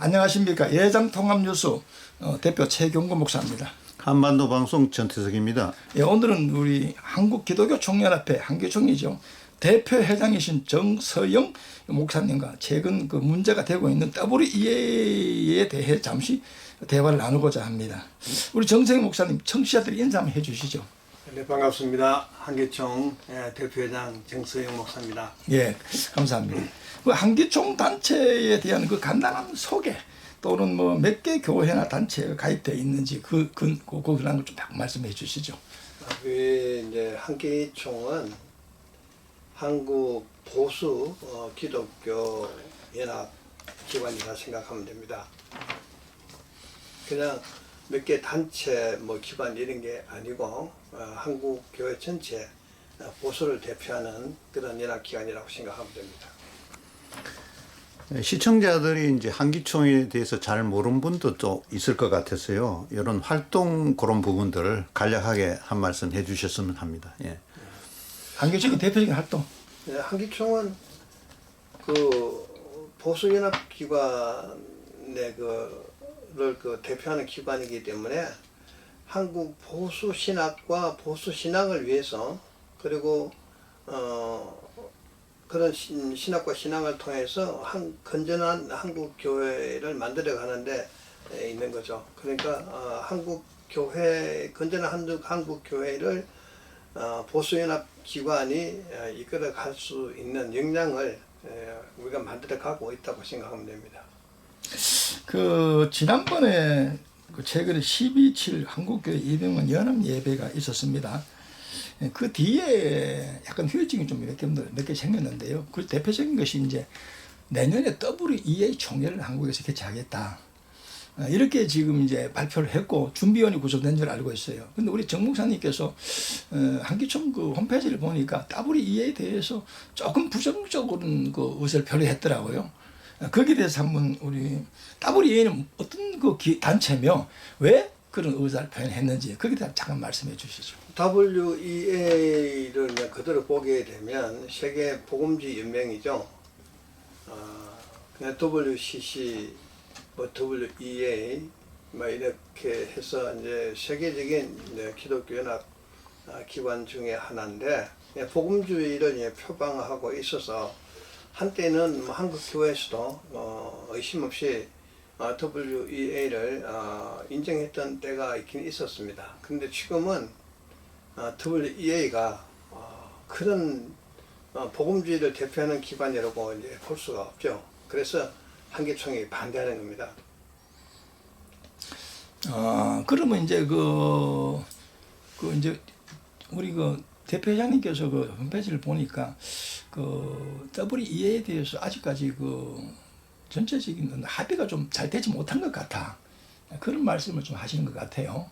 안녕하십니까. 예장통합뉴스 대표 최경구 목사입니다. 한반도 방송 전태석입니다. 예, 오늘은 우리 한국기독교총연합회 한교총이죠. 대표회장이신 정서영 목사님과 최근 그 문제가 되고 있는 WEA에 대해 잠시 대화를 나누고자 합니다. 우리 정서영 목사님 청취자들 인사 한번 해주시죠. 네, 반갑습니다. 한교총 대표회장 정서영 목사입니다. 예, 감사합니다. 그 한교총 단체에 대한 그 간단한 소개 또는 뭐 몇 개 교회나 단체가 가입되어 있는지 그런 걸 좀 말씀해 주시죠. 이제 한교총은 한국 보수 기독교 연합 기관이라 생각하면 됩니다. 그냥 몇 개 단체 뭐 기관 이런 게 아니고 한국 교회 전체 보수를 대표하는 그런 연합 기관이라고 생각하면 됩니다. 시청자들이 이제 한기총에 대해서 잘 모르는 분도 또 있을 것 같아서요. 이런 활동 그런 부분들을 간략하게 한 말씀 해주셨으면 합니다. 예. 한교총의 대표적인 활동. 네, 한기총은 그 보수 연합 기관의 그 대표하는 기관이기 때문에 한국 보수 신학과 보수 신앙을 위해서 그리고 그런 신학과 신앙을 통해서 건전한 한국 교회를 만들어 가는데 있는 거죠. 그러니까 한국 교회 건전한 한국 교회를 보수 연합 기관이 이끌어 갈 수 있는 역량을 우리가 만들어 가고 있다고 생각하면 됩니다. 그 지난번에 그 최근에 12.7 한국교회 200만 연합 예배가 있었습니다. 그 뒤에 약간 후유증이 좀 몇 개 생겼는데요. 그 대표적인 것이 이제 내년에 WEA 총회를 한국에서 개최하겠다. 이렇게 지금 이제 발표를 했고 준비위원이 구성된 줄 알고 있어요. 근데 우리 정 목사님께서 한기총 그 홈페이지를 보니까 WEA에 대해서 조금 부정적인 그 의사를 표현했더라고요. 거기에 대해서 한번 우리 WEA는 어떤 그 단체며 왜 그런 의사를 표현했는지 거기에 대해서 잠깐 말씀해 주시죠. WEA를 그대로 보게 되면 세계 복음주의 연맹이죠. 그냥 WCC, WEA 이렇게 해서 이제 세계적인 기독교 연합 기관 중에 하나인데 복음주의를 표방하고 있어서 한때는 한국 교회에서도 의심 없이 WEA를 인정했던 때가 있긴 있었습니다. 그런데 지금은 WEA가 그런 복음주의를 대표하는 기관이라고 이제 볼 수가 없죠. 그래서 한교총이 반대하는 겁니다. 그러면 이제 이제 우리 그 대표회장님께서 그 홈페이지를 보니까 그 WEA에 대해서 아직까지 그 전체적인 합의가 좀 잘 되지 못한 것 같아. 그런 말씀을 좀 하시는 것 같아요.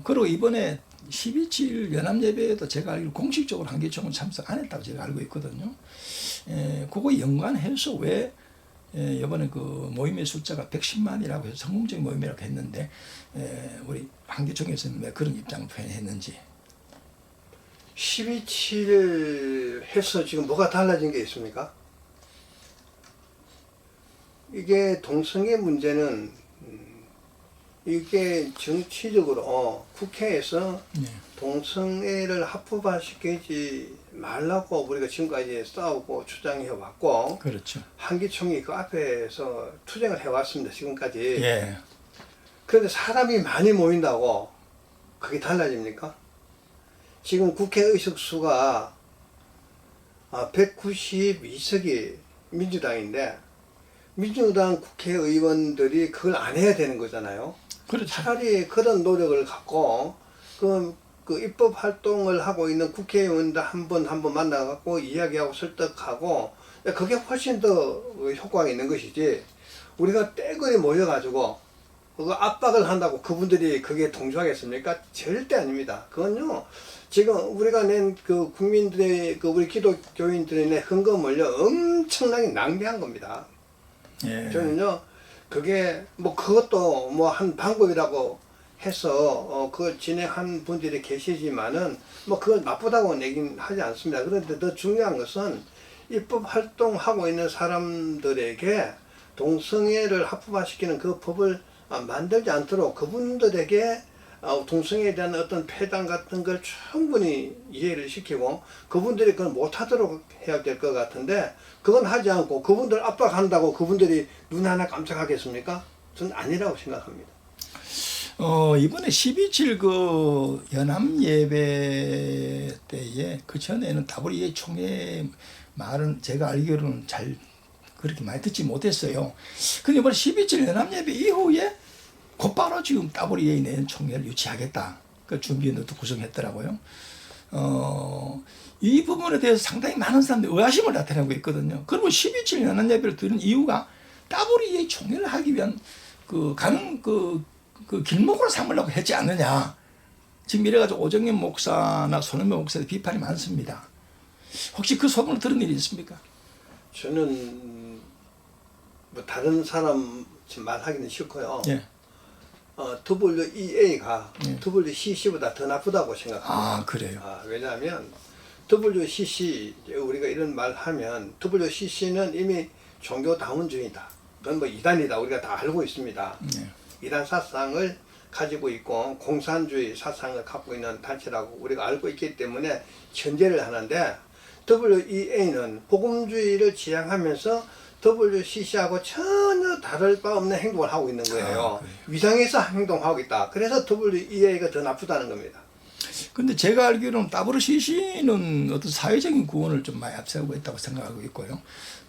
그리고 이번에 12.7 연합예배에도 제가 알기로 공식적으로 한교총은 참석 안 했다고 제가 알고 있거든요. 그거 연관해서 왜 이번에 그 모임의 숫자가 110만이라고 해서 성공적인 모임이라고 했는데 우리 한교총에서는 왜 그런 입장을 표현했는지. 12.7 해서 지금 뭐가 달라진 게 있습니까? 이게 동성애 문제는 이게 정치적으로 국회에서 동성애를 합법화시키지 말라고 우리가 지금까지 싸우고 주장해 왔고, 그렇죠. 한기총이 그 앞에서 투쟁을 해왔습니다. 지금까지. 예. 그런데 사람이 많이 모인다고 그게 달라집니까? 지금 국회 의석수가 192석이 민주당인데 민주당 국회의원들이 그걸 안 해야 되는 거잖아요. 그렇죠. 차라리 그런 노력을 갖고 그 입법 활동을 하고 있는 국회의원들 한 번 만나갖고 이야기하고 설득하고 그게 훨씬 더 효과가 있는 것이지, 우리가 떼거리 모여가지고 그거 압박을 한다고 그분들이 그게 동조하겠습니까? 절대 아닙니다. 그건요, 지금 우리가 낸 그 국민들의 우리 기독교인들의 낸 헌금을요 엄청나게 낭비한 겁니다. 예. 저는요, 그게 뭐 그것도 뭐 한 방법이라고 해서 그걸 진행한 분들이 계시지만은 뭐 그걸 나쁘다고 내긴 하지 않습니다. 그런데 더 중요한 것은 입법 활동하고 있는 사람들에게 동성애를 합법화시키는 그 법을 만들지 않도록 그분들에게 동성애에 대한 어떤 폐단 같은 걸 충분히 이해를 시키고 그분들이 그걸 못하도록 해야 될 것 같은데 그건 하지 않고 그분들 압박한다고 그분들이 눈 하나 깜짝하겠습니까? 저는 아니라고 생각합니다. 이번에 12.7 그 연합 예배 때에 그 전에는 WA 총회 말은 제가 알기로는 잘 그렇게 많이 듣지 못했어요. 근데 이번에 12.7 연합 예배 이후에 곧바로 지금 WA 내년 총회를 유치하겠다. 그 준비위원회도 구성했더라고요. 이 부분에 대해서 상당히 많은 사람들이 의아심을 나타내고 있거든요. 그러면 12.7 연합 예배를 드리는 이유가 WA 총회를 하기 위한 가는 그 길목으로 삼으려고 했지 않느냐. 지금 이래가지고 오정현 목사나 손흥민 목사의 비판이 많습니다. 혹시 그 소문을 들은 일이 있습니까? 저는 뭐 다른 사람 말하기는 싫고요. 예. WEA가 예. WCC보다 더 나쁘다고 생각합니다. 아, 그래요. 왜냐하면 WCC 우리가 이런 말 하면 WCC는 이미 종교다원주의다. 그건 뭐 이단이다. 우리가 다 알고 있습니다. 예. 이단 사상을 가지고 있고 공산주의 사상을 갖고 있는 단체라고 우리가 알고 있기 때문에 견제를 하는데 WEA는 복음주의를 지향하면서 WCC하고 전혀 다를 바 없는 행동을 하고 있는 거예요. 위장해서 행동하고 있다. 그래서 WEA가 더 나쁘다는 겁니다. 근데 제가 알기로는 WCC는 어떤 사회적인 구원을 좀 많이 앞세우고 있다고 생각하고 있고요.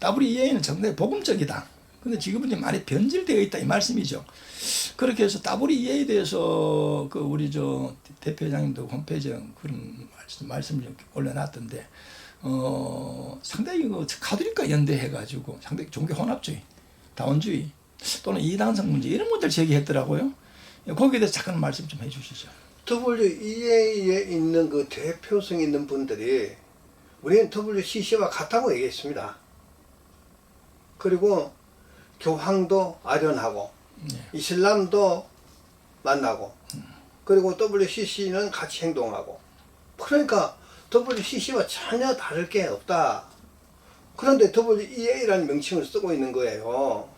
WEA는 정말 복음적이다. 근데 지금은 이제 많이 변질되어 있다 이 말씀이죠. 그렇게 해서 WEA에 대해서 그 우리 저 대표장님도 홈페이지에 그런 말씀을 올려놨던데 상당히 그 가톨릭과 연대해가지고 상당히 종교 혼합주의, 다원주의 또는 이단성 문제 이런 문제를 제기했더라고요. 거기에 대해서 잠깐 말씀 좀 해주시죠. WEA에 있는 그 대표성 있는 분들이 우리는 WCC와 같다고 얘기했습니다. 그리고 교황도 아련하고 이슬람도 만나고 그리고 WCC는 같이 행동하고 그러니까 WCC와 전혀 다를 게 없다. 그런데 WEA라는 명칭을 쓰고 있는 거예요.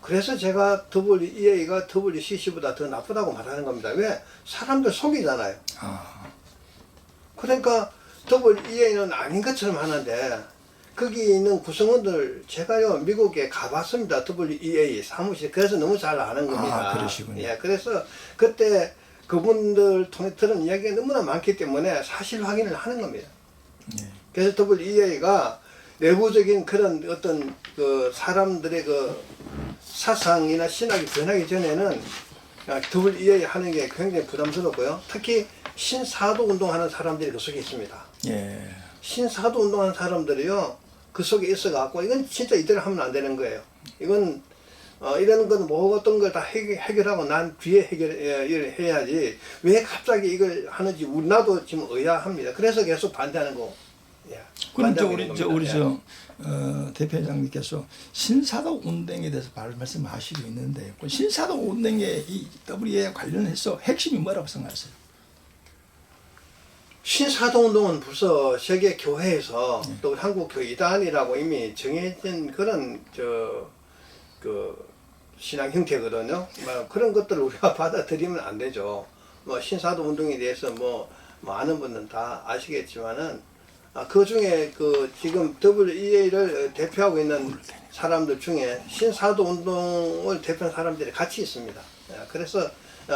그래서 제가 WEA가 WCC보다 더 나쁘다고 말하는 겁니다. 왜? 사람들 속이잖아요. 그러니까 WEA는 아닌 것처럼 하는데 거기 있는 구성원들 제가요 미국에 가봤습니다. WEA 사무실. 그래서 너무 잘 아는 겁니다. 그러시군요. 예, 그래서 그때 그분들 통해 들은 이야기가 너무나 많기 때문에 사실 확인을 하는 겁니다. 예. 그래서 WEA가 내부적인 그런 어떤 그 사람들의 그 사상이나 신학이 변하기 전에는 WEA 하는 게 굉장히 부담스럽고요. 특히 신사도 운동하는 사람들이 그 속에 있습니다. 예. 신사도 운동하는 사람들이요 그 속에 있어갖고 이건 진짜 이대로 하면 안 되는 거예요. 이건 이런 건 모든 걸 다 해결하고 난 뒤에 해야지 왜 갑자기 이걸 하는지 나도 지금 의아합니다. 그래서 계속 반대하는 거. 예. 그럼 반대하고 있는 겁니다. 대표장님께서 신사도 운동에 대해서 말씀하시고 있는데 그 신사도 운동의 이 WEA 관련해서 핵심이 뭐라고 생각하세요? 신사도운동은 벌써 세계 교회에서 또 한국 교회이단이라고 이미 정해진 그런 그 신앙 형태거든요. 뭐 그런 것들을 우리가 받아들이면 안 되죠. 뭐 신사도운동에 대해서 뭐 많은 분들은 다 아시겠지만은 그 중에 그 지금 WEA를 대표하고 있는 사람들 중에 신사도운동을 대표하는 사람들이 같이 있습니다. 그래서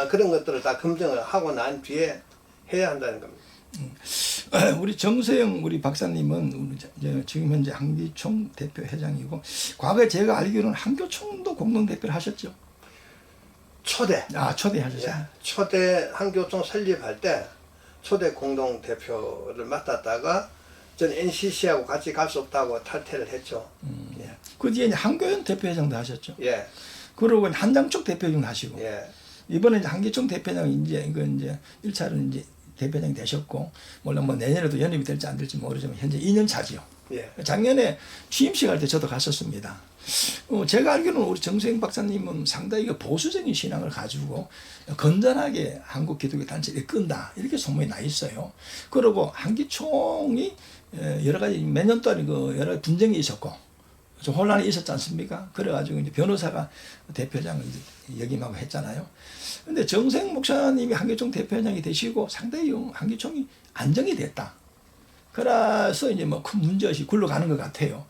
그런 것들을 다 검증을 하고 난 뒤에 해야 한다는 겁니다. 우리 정세영 우리 박사님은 지금 현재 한기총 대표 회장이고 과거에 제가 알기로는 한교총도 공동 대표를 하셨죠. 초대 하셨어요. 예, 초대 한교총 설립할 때 초대 공동 대표를 맡았다가 전 NCC하고 같이 갈 수 없다고 탈퇴를 했죠. 예. 그 뒤에 이제 한교연 대표 회장도 하셨죠. 예. 그리고 한장촉 대표도 하시고 예. 이번에 이제 한기총 대표장 이제 1차는 이제 대표장이 되셨고 물론 뭐 내년에도 연임이 될지 안 될지 모르지만 현재 2년 차지요. 예. 작년에 취임식 할 때 저도 갔었습니다. 제가 알기로는 우리 정세영 박사님은 상당히 보수적인 신앙을 가지고 건전하게 한국 기독교 단체를 이끈다 이렇게 소문이 나 있어요. 그리고 한기총이 여러 가지 몇 년 동안 그 여러 가지 분쟁이 있었고 좀 혼란이 있었지 않습니까? 그래가지고 이제 변호사가 대표장을 이제 역임하고 했잖아요. 근데 정생 목사님이 한기총 대표장이 되시고 상당히 한기총이 안정이 됐다. 그래서 이제 뭐 큰 문제 없이 굴러가는 것 같아요.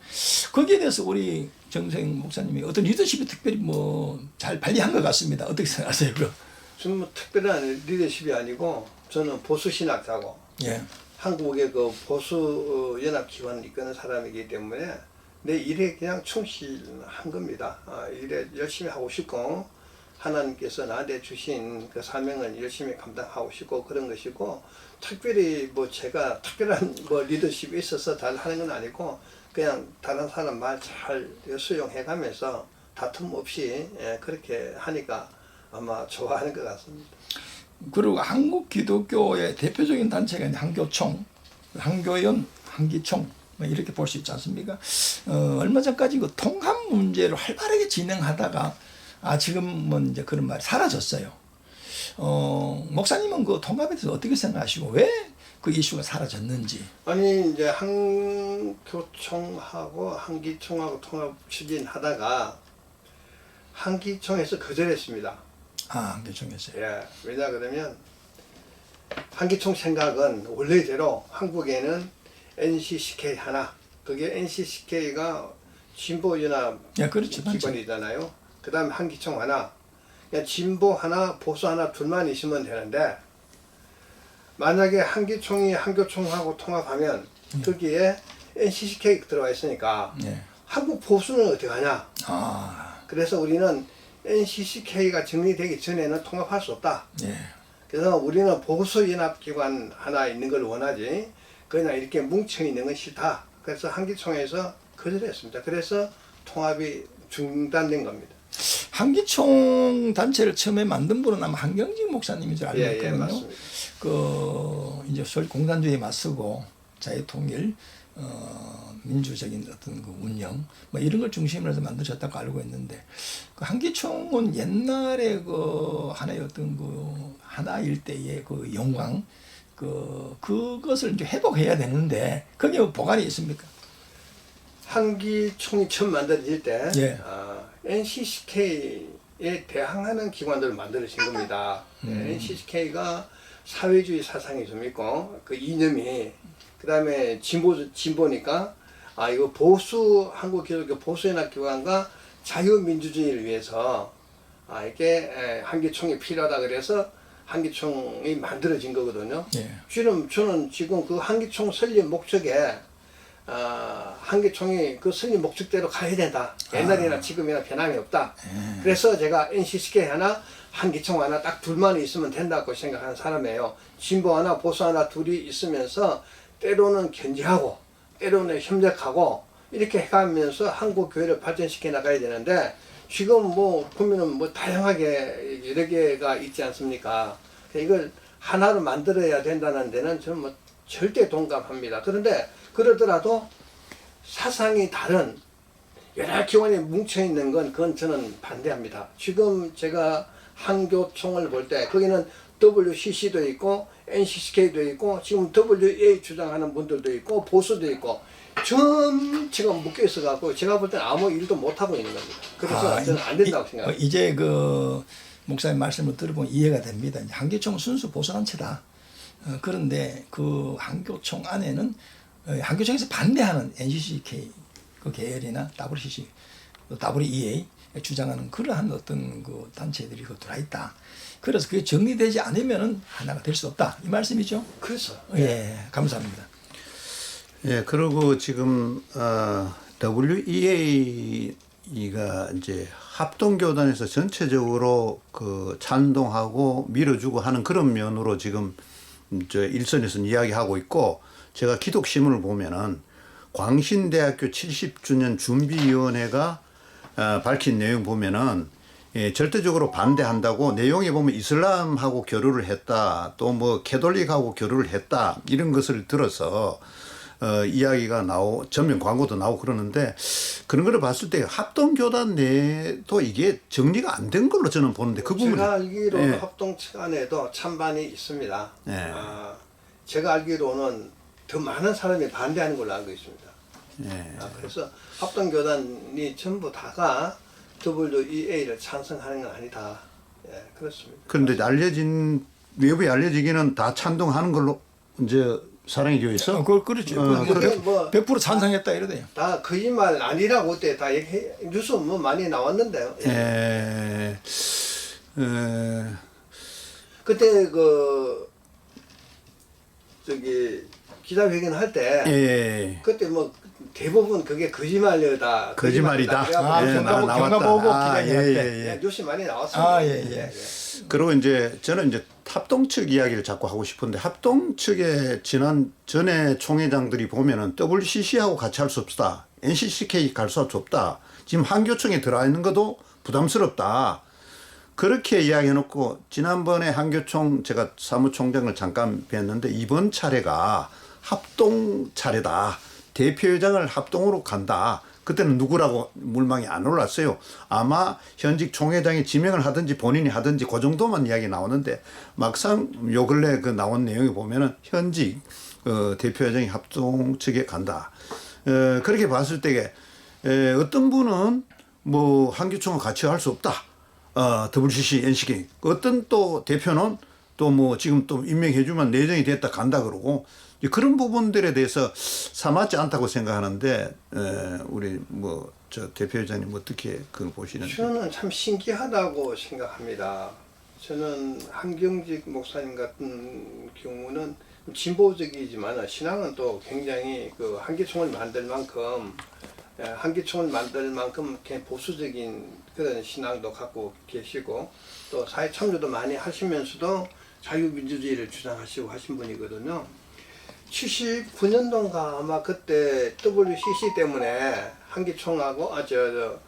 거기에 대해서 우리 정생 목사님이 어떤 리더십이 특별히 뭐 잘 발휘한 것 같습니다. 어떻게 생각하세요? 그럼? 저는 뭐 특별한 리더십이 아니고 저는 보수 신학자고 예. 한국의 그 보수 연합 기관을 이끄는 사람이기 때문에 내 일에 그냥 충실한 겁니다. 일에 열심히 하고 싶고 하나님께서 나한테 주신 그 사명을 열심히 감당하고 싶고 그런 것이고 특별히 뭐 제가 특별한 뭐 리더십이 있어서 잘 하는 건 아니고 그냥 다른 사람 말 잘 수용해가면서 다툼 없이 그렇게 하니까 아마 좋아하는 것 같습니다. 그리고 한국 기독교의 대표적인 단체가 이제 한교총, 한교연, 한기총 뭐 이렇게 볼 수 있지 않습니까? 얼마 전까지 그 통합 문제를 활발하게 진행하다가 지금은 이제 그런 말이 사라졌어요. 목사님은 그 통합에 대해서 어떻게 생각하시고 왜 그 이슈가 사라졌는지? 아니 이제 한교총하고 한기총하고 통합 추진하다가 한기총에서 거절했습니다. 한교총에서요. 예, 왜냐 그러면 한기총 생각은 원래대로 한국에는 NCCK 하나, 그게 NCCK가 진보연합 예, 그렇죠. 기관이잖아요. 그 다음에 한기총 하나, 그냥 진보 하나, 보수 하나 둘만 있으면 되는데 만약에 한기총이 한교총하고 통합하면 거기에 NCCK 들어가 있으니까 예. 한국 보수는 어떻게 하냐. 그래서 우리는 NCCK가 정리되기 전에는 통합할 수 없다. 예. 그래서 우리는 보수연합기관 하나 있는 걸 원하지 그냥 이렇게 뭉쳐있는 건 싫다. 그래서 한기총에서 거절했습니다. 그래서 통합이 중단된 겁니다. 한기총 단체를 처음에 만든 분은 아마 한경직 목사님인 줄 알고 있거든요. 예, 맞습니다. 이제 소위 공산주의에 맞서고 자유통일, 민주적인 어떤 그 운영, 뭐 이런 걸 중심으로 해서 만들어졌다고 알고 있는데, 그 한기총은 옛날에 그 하나의 어떤 그 하나 일대의 그 영광, 그것을 이제 회복해야 되는데, 그게 보관이 있습니까? 한기총이 처음 만들어질 때, 예. NCCK에 대항하는 기관들을 만들어진 겁니다. NCCK가 사회주의 사상이 좀 있고, 그 이념이, 그 다음에 진보니까, 이거 한국 기독교 보수연합기관과 자유민주주의를 위해서, 이게 한기총이 필요하다 그래서 한기총이 만들어진 거거든요. 예. 저는 지금 그 한기총 설립 목적에, 한기총이 그 설립 목적대로 가야 된다. 옛날이나 지금이나 변함이 없다. 그래서 제가 NCCK 하나, 한기총 하나 딱 둘만 있으면 된다고 생각하는 사람이에요. 진보 하나, 보수 하나 둘이 있으면서 때로는 견제하고, 때로는 협력하고, 이렇게 해가면서 한국 교회를 발전시켜 나가야 되는데, 지금 뭐, 보면은 뭐 다양하게 여러 개가 있지 않습니까? 이걸 하나로 만들어야 된다는 데는 저는 뭐 절대 동감합니다. 그런데 그러더라도 사상이 다른 여러 기관이 뭉쳐있는 건 그건 저는 반대합니다. 지금 제가 한교총을 볼 때 거기는 WCC도 있고 NCCK도 있고 지금 WA 주장하는 분들도 있고 보수도 있고 전체가 묶여 있어 갖고 제가 볼 때는 아무 일도 못 하고 있는 겁니다. 그래서 저는 안 된다고 생각합니다. 이제 그 목사님 말씀을 들어보면 이해가 됩니다. 한교총은 순수 보수단체다. 그런데 그 한교총 안에는 한교총에서 반대하는 NCCK 그 계열이나 WCC, WEA 주장하는 그러한 어떤 그 단체들이 들어와 있다. 그래서 그게 정리되지 않으면은 하나가 될 수 없다. 이 말씀이죠? 그래서 예, 감사합니다. 예, 그리고 지금 WEA가 이제 합동교단에서 전체적으로 그 찬동하고 밀어주고 하는 그런 면으로 지금 저 일선에서는 이야기하고 있고, 제가 기독신문을 보면은 광신대학교 70주년 준비위원회가 밝힌 내용 보면은 절대적으로 반대한다고, 내용에 보면 이슬람하고 교류를 했다, 또 뭐 캐톨릭하고 교류를 했다, 이런 것을 들어서 이야기가 전면 광고도 나오고 그러는데, 그런 거를 봤을 때 합동교단 내도 이게 정리가 안 된 걸로 저는 보는데, 그 부분이 제가 알기로는 예. 합동측 안에도 찬반이 있습니다. 예. 제가 알기로는 더 많은 사람이 반대하는 걸로 알고 있습니다. 예. 그래서 합동교단이 전부 다가 WEA를 찬성하는 건 아니다. 예, 그렇습니다. 그런데 외부에 알려지기는 다 찬동하는 걸로 이제 사랑의 교회에서 그렇죠. 그래, 뭐 100% 찬성했다 이러대요. 다 거짓말 아니라고 그때 다 뉴스 뭐 많이 나왔는데요. 예. 그때 기자회견 할 때 그때 뭐 대부분 그게 거짓말이다. 거짓말이다. 경과 보고 기자회견 때 뉴스 많이 나왔습니다. 그리고 이제 저는 이제 합동 측 이야기를 자꾸 하고 싶은데 합동 측의 전에 총회장들이 보면은 WCC하고 같이 할 수 없다. NCCK 갈 수 없다. 지금 한교총에 들어와 있는 것도 부담스럽다. 그렇게 이야기해놓고 지난번에 한교총 제가 사무총장을 잠깐 뵀는데 이번 차례가 합동 차례다. 대표회장을 합동으로 간다. 그때는 누구라고 물망이 안 올랐어요. 아마 현직 총회장이 지명을 하든지 본인이 하든지 그 정도만 이야기 나오는데 막상 요 근래 그 나온 내용을 보면은 현직 대표회장이 합동 측에 간다. 그렇게 봤을 때 어떤 분은 뭐 한교총과 같이 할 수 없다. WCC, NCK. 어떤 또 대표는 또 뭐 지금 또 임명해주면 내정이 됐다 간다 그러고 그런 부분들에 대해서 사맞지 않다고 생각하는데 우리 뭐 저 대표회장님 어떻게 그걸 보시는지? 저는 참 신기하다고 생각합니다. 저는 한경직 목사님 같은 경우는 진보적이지만 신앙은 또 굉장히 그 한기총을 만들 만큼 그냥 보수적인 그런 신앙도 갖고 계시고 또 사회 참여도 많이 하시면서도 자유민주주의를 주장하시고 하신 분이거든요. 79년도인가 아마 그때 WCC 때문에 한기총하고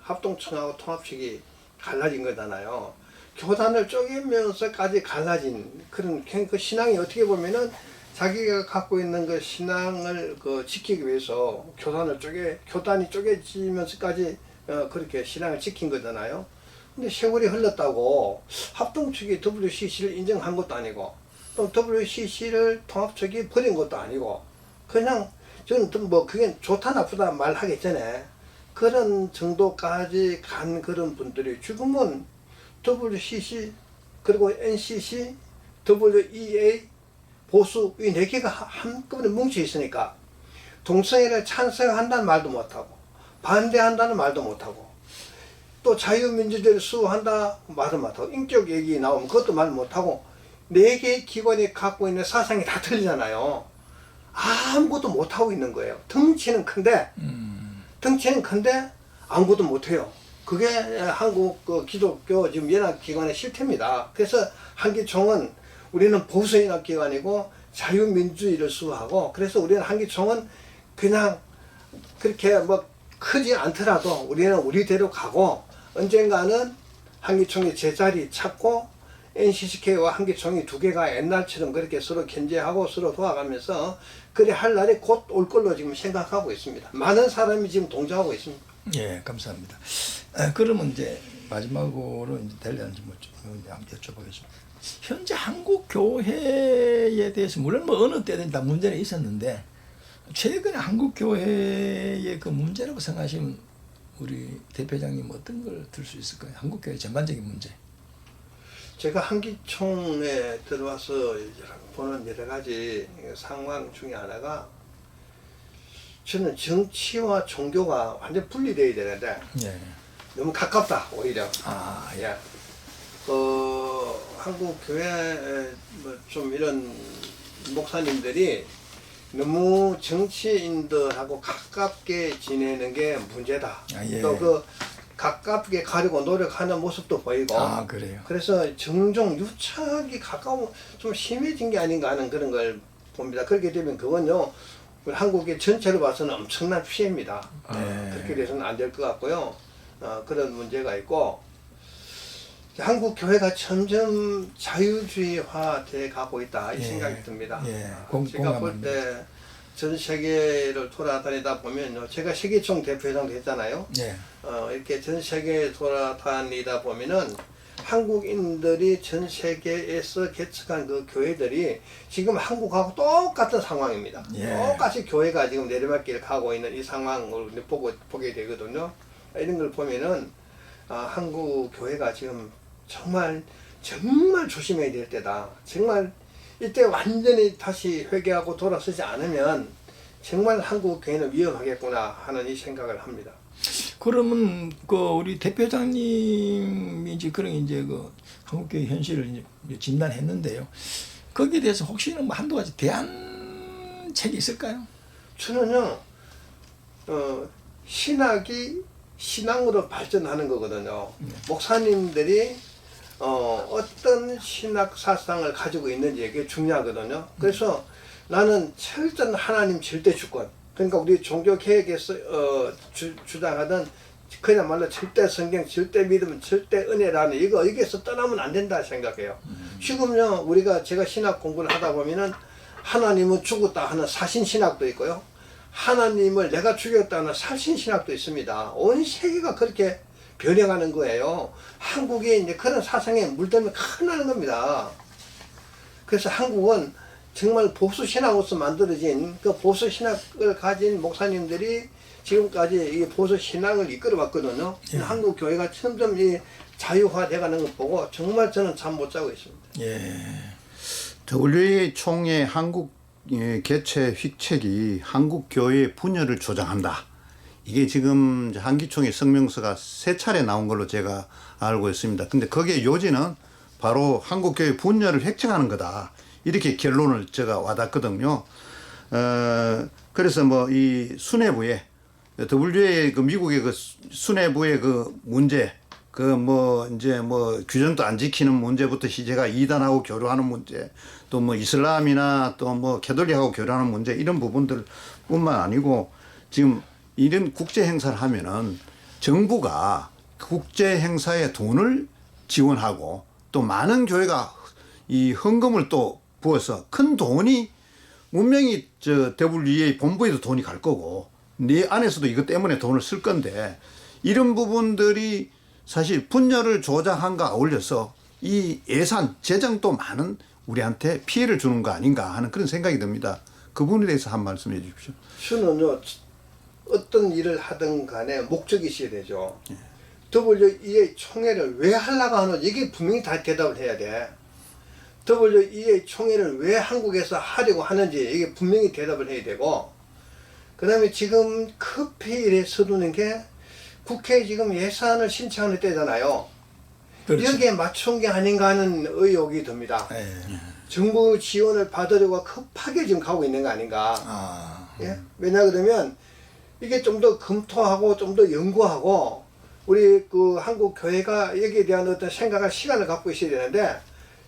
합동청하고 통합측이 갈라진 거잖아요. 교단을 쪼개면서까지 갈라진 그런 그 신앙이 어떻게 보면은 자기가 갖고 있는 그 신앙을 지키기 위해서 교단이 쪼개지면서까지 그렇게 신앙을 지킨 거잖아요. 근데 세월이 흘렀다고 합동 측이 WCC를 인정한 것도 아니고 또 WCC를 통합 측이 버린 것도 아니고 그냥 저는 뭐 그게 좋다 나쁘다 말하기 전에 그런 정도까지 간 그런 분들이 지금은 WCC 그리고 NCC, WEA 보수 이 네 개가 한꺼번에 뭉쳐 있으니까 동성애를 찬성한다는 말도 못하고 반대한다는 말도 못하고 또 자유민주주의를 수호한다 말도 못하고 인격 얘기 나오면 그것도 말 못하고 네 개의 기관이 갖고 있는 사상이 다 틀리잖아요. 아무것도 못하고 있는 거예요. 덩치는 큰데 아무것도 못해요. 그게 한국 기독교 지금 연합기관의 실태입니다. 그래서 한기총은 우리는 보수연합기관이고 자유민주주의를 수호하고 그래서 우리는 한기총은 그냥 그렇게 뭐 크지 않더라도 우리는 우리대로 가고 언젠가는 한기총이 제자리 찾고 NCCK와 한기총이 두 개가 옛날처럼 그렇게 서로 견제하고 서로 도와가면서 그래 할 날이 곧 올 걸로 지금 생각하고 있습니다. 많은 사람이 지금 동조하고 있습니다. 예, 감사합니다. 그러면 이제 마지막으로 이제 될려는지 뭐 한번 여쭤보겠습니다. 현재 한국 교회에 대해서 물론 뭐 어느 때든 다 문제는 있었는데 최근에 한국 교회의 그 문제라고 생각하시면 우리 대표장님 어떤 걸 들 수 있을까요? 한국 교회 전반적인 문제. 제가 한기총에 들어와서 보는 여러 가지 상황 중에 하나가 저는 정치와 종교가 완전 분리되어야 되는데 너무 가깝다 오히려. 예. 한국 교회 뭐 좀 이런 목사님들이 너무 정치인들하고 가깝게 지내는 게 문제다. 또 그 가깝게 가려고 노력하는 모습도 보이고. 그래요. 그래서 종종 유착이 가까워 좀 심해진 게 아닌가 하는 그런 걸 봅니다. 그렇게 되면 그건요 우리 한국의 전체로 봐서는 엄청난 피해입니다. 그렇게 돼서는 안 될 것 같고요. 그런 문제가 있고 한국 교회가 점점 자유주의화 돼 가고 있다 이 생각이 듭니다. 제가 볼 때 전 세계를 돌아다니다 보면요, 제가 세계총 대표회장도 했잖아요. 이렇게 전 세계 돌아다니다 보면은 한국인들이 전 세계에서 개척한 그 교회들이 지금 한국하고 똑같은 상황입니다. 예. 똑같이 교회가 지금 내리막길을 가고 있는 이 상황을 보게 되거든요. 이런 걸 보면은 한국 교회가 지금 정말 조심해야 될 때다. 정말 이때 완전히 다시 회개하고 돌아서지 않으면 정말 한국 교회는 위험하겠구나 하는 이 생각을 합니다. 그러면 그 우리 대표장님이 이제 그런 이제 그 한국교회 현실을 이제 진단했는데요. 거기에 대해서 혹시는 뭐 한두 가지 대안책이 있을까요? 저는요, 신학이 신앙으로 발전하는 거거든요. 목사님들이 어떤 신학 사상을 가지고 있는지 이게 중요하거든요. 그래서 나는 철저한 하나님 절대 주권. 그러니까 우리 종교 개혁에서 주장하던 그야말로 절대 성경, 절대 믿음, 절대 은혜라는 여기에서 떠나면 안 된다 생각해요. 지금요 제가 신학 공부를 하다 보면은 하나님은 죽었다 하는 사신 신학도 있고요. 하나님을 내가 죽였다는 살신 신학도 있습니다. 온 세계가 그렇게 변해가는 거예요. 한국에 이제 그런 사상에 물들면 큰일 나는 겁니다. 그래서 한국은 정말 보수 신학으로서 만들어진 그 보수 신학을 가진 목사님들이 지금까지 이 보수 신앙을 이끌어 왔거든요. 예. 한국 교회가 점점 이 자유화돼 가는 걸 보고 정말 저는 잠 못 자고 있습니다. 예. WA 총회 한국 개최 획책이 한국 교회의 분열을 조장한다. 이게 지금 한기총회 성명서가 3차례 나온 걸로 제가 알고 있습니다. 근데 거기에 요지는 바로 한국 교회 분열을 획책하는 거다. 이렇게 결론을 제가 와닿거든요. 그래서 뭐 이 수뇌부에 WA 그 미국의 그 수뇌부의 그 문제, 그 뭐 이제 뭐 규정도 안 지키는 문제부터 시제가 이단하고 교류하는 문제, 또 뭐 이슬람이나 또 뭐 캐톨릭하고 교류하는 문제 이런 부분들뿐만 아니고 지금 이런 국제 행사를 하면은 정부가 국제 행사에 돈을 지원하고 또 많은 교회가 이 헌금을 또 부어서 큰 돈이 분명히 WA 본부에도 돈이 갈 거고 네 안에서도 이것 때문에 돈을 쓸 건데 이런 부분들이 사실 분열을 조장한가 어울려서 이 예산 재정도 많은 우리한테 피해를 주는 거 아닌가 하는 그런 생각이 듭니다. 그 부분에 대해서 한 말씀 해 주십시오. 저는요 어떤 일을 하든 간에 목적이 있어야 되죠. WEA 총회를 왜 하려고 하는지 이게 분명히 다 대답을 해야 돼. WEA 총회를 왜 한국에서 하려고 하는지 이게 분명히 대답을 해야 되고, 그 다음에 지금 급히 서두는 게 국회에 지금 예산을 신청하는 때잖아요. 그렇죠. 여기에 맞춘 게 아닌가 하는 의혹이 듭니다. 예. 정부 지원을 받으려고 급하게 지금 가고 있는 거 아닌가. 예? 왜냐 그러면 이게 좀 더 검토하고 좀 더 연구하고 우리 그 한국 교회가 여기에 대한 어떤 생각할 시간을 갖고 있어야 되는데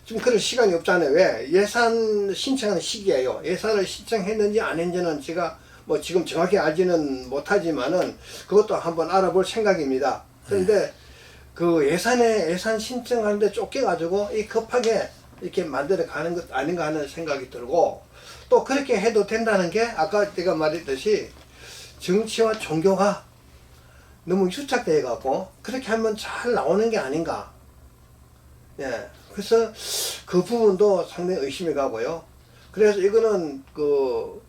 지금 그런 시간이 없잖아요. 왜? 예산 신청하는 시기예요. 예산을 신청했는지 안 했는지는 제가 뭐 지금 정확히 알지는 못하지만은 그것도 한번 알아볼 생각입니다. 그런데 그 예산 신청하는데 쫓겨가지고 이 급하게 이렇게 만들어 가는 것 아닌가 하는 생각이 들고, 또 그렇게 해도 된다는 게 아까 제가 말했듯이 정치와 종교가 너무 유착되어 갖고 그렇게 하면 잘 나오는 게 아닌가. 예. 그래서 그 부분도 상당히 의심이 가고요. 그래서 이거는 그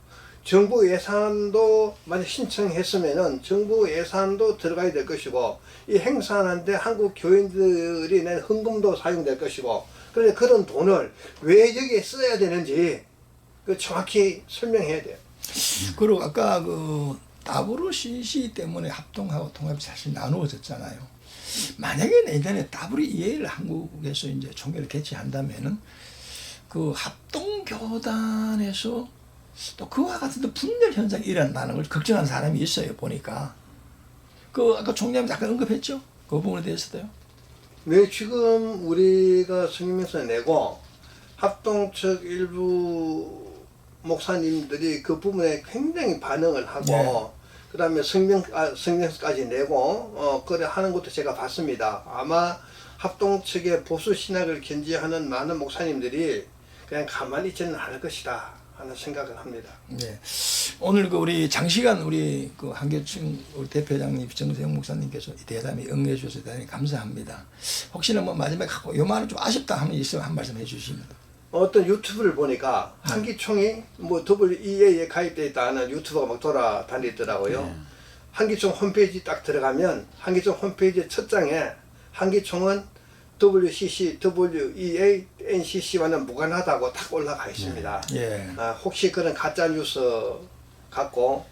정부 예산도 만약 신청했으면은 정부 예산도 들어가야 될 것이고, 이 행사하는데 한국 교인들이 낸 헌금도 사용될 것이고, 그런데 그런 돈을 왜 여기에 써야 되는지 그 정확히 설명해야 돼요. 그리고 아까 그 WCC 때문에 합동하고 통합이 사실 나누어졌잖아요. 만약에 내년에 WEA를 한국에서 이제 총회를 개최한다면은 그 합동교단에서 또 그와 같은 또 분열 현상이 일어난다는 걸 걱정하는 사람이 있어요. 보니까 그 아까 총장님 잠깐 언급했죠. 그 부분에 대해서도요. 왜 지금 우리가 성명서 내고 합동 측 일부 목사님들이 그 부분에 굉장히 반응을 하고 네. 그 다음에 성명서까지 내고 그래 하는 것도 제가 봤습니다. 아마 합동 측의 보수 신학을 견지하는 많은 목사님들이 그냥 가만히 있지는 않을 것이다 하는 생각을 합니다. 네. 오늘 그 우리 장시간 우리 그 한계충 우리 대표장님 정세영 목사님께서 이 대담에 응해 주셔서 대단히 감사합니다. 혹시나 뭐 마지막에 하고 요 말은 좀 아쉽다 하면 있으면 한 말씀 해주시면. 어떤 유튜브를 보니까 한기총이 뭐 WEA에 가입되어 있다는 유튜버가 막 돌아다니더라고요. 한기총 홈페이지 딱 들어가면 한기총 홈페이지 첫 장에 한기총은 WCC, WEA, NCC와는 무관하다고 딱 올라가 있습니다. 예. 혹시 그런 가짜 뉴스 갖고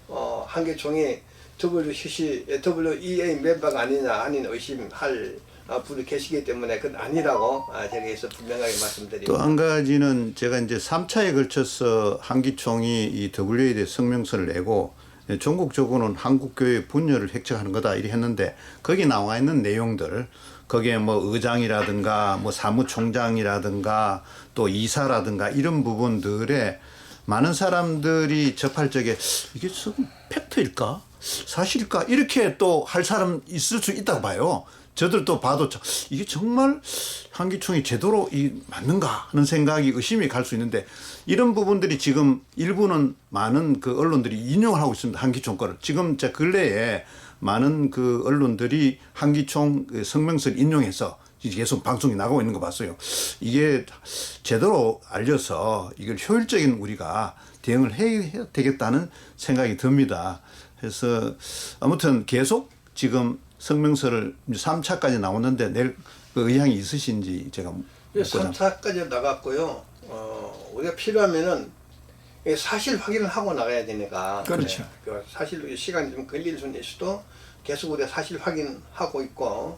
한기총이 WCC, WEA 멤버가 아니냐 하는 의심할 분이 계시기 때문에 그건 아니라고 저기에서 분명하게 말씀드립니다. 또 한 가지는 제가 이제 3차에 걸쳐서 한기총이 이 WA에 대해 성명서를 내고 전국적으로는 한국교회 분열을 획책하는 거다 이렇게 했는데 거기 나와 있는 내용들 거기에 뭐 의장이라든가 뭐 사무총장이라든가 또 이사라든가 이런 부분들에 많은 사람들이 접할 적에 이게 지금 팩트일까? 사실일까? 이렇게 또 할 사람 있을 수 있다고 봐요. 저들도 봐도 이게 정말 한기총이 제대로 맞는가 하는 생각이 의심이 갈 수 있는데 이런 부분들이 지금 일부는 많은 그 언론들이 인용을 하고 있습니다. 한기총 거를. 지금 제 근래에 많은 그 언론들이 한기총 성명서를 인용해서 계속 방송이 나가고 있는 거 봤어요. 이게 제대로 알려서 이걸 효율적인 우리가 대응을 해야 되겠다는 생각이 듭니다. 그래서 아무튼 계속 지금 성명서를 3차까지 나왔는데 내일 그 의향이 있으신지 제가 3차까지 나갔고요. 우리가 필요하면은 사실 확인을 하고 나가야 되니까. 그렇죠. 그 사실 시간이 좀 걸릴 수는 있어도 계속 우리가 사실 확인하고 있고,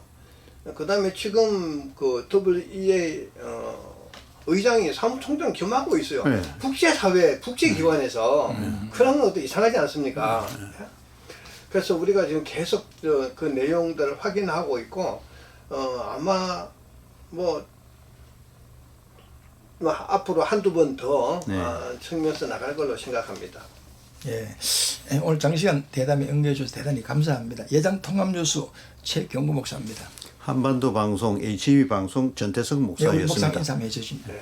그 다음에 지금 그 WEA 의장이 사무총장 겸하고 있어요. 네. 국제사회, 국제기관에서 그런 것도 이상하지 않습니까? 그래서 우리가 지금 계속 그 내용들을 확인하고 있고, 아마 뭐 앞으로 한두 번 더 네. 청면서 나갈 걸로 생각합니다. 예. 오늘 장시간 대담에 응해 주셔서 대단히 감사합니다. 예장 통합뉴스 최경구 목사입니다. 한반도 방송 HB 방송 전태석 예, 우리 목사 목사였습니다. 인사해 주십니다.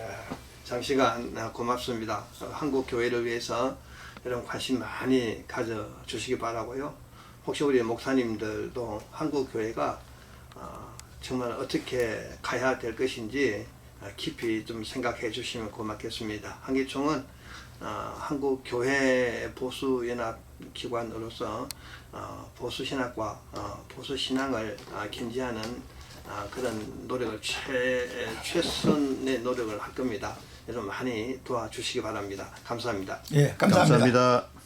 장시간 고맙습니다. 한국 교회를 위해서 여러분 관심 많이 가져주시기 바라고요. 혹시 우리 목사님들도 한국 교회가 정말 어떻게 가야 될 것인지 깊이 좀 생각해 주시면 고맙겠습니다. 한기총은 한국 교회 보수 연합 기관으로서 보수 신학과 보수 신앙을 견지하는 그런 노력을 최선의 노력을 할 겁니다. 여러분 많이 도와주시기 바랍니다. 감사합니다. 예, 감사합니다. 감사합니다.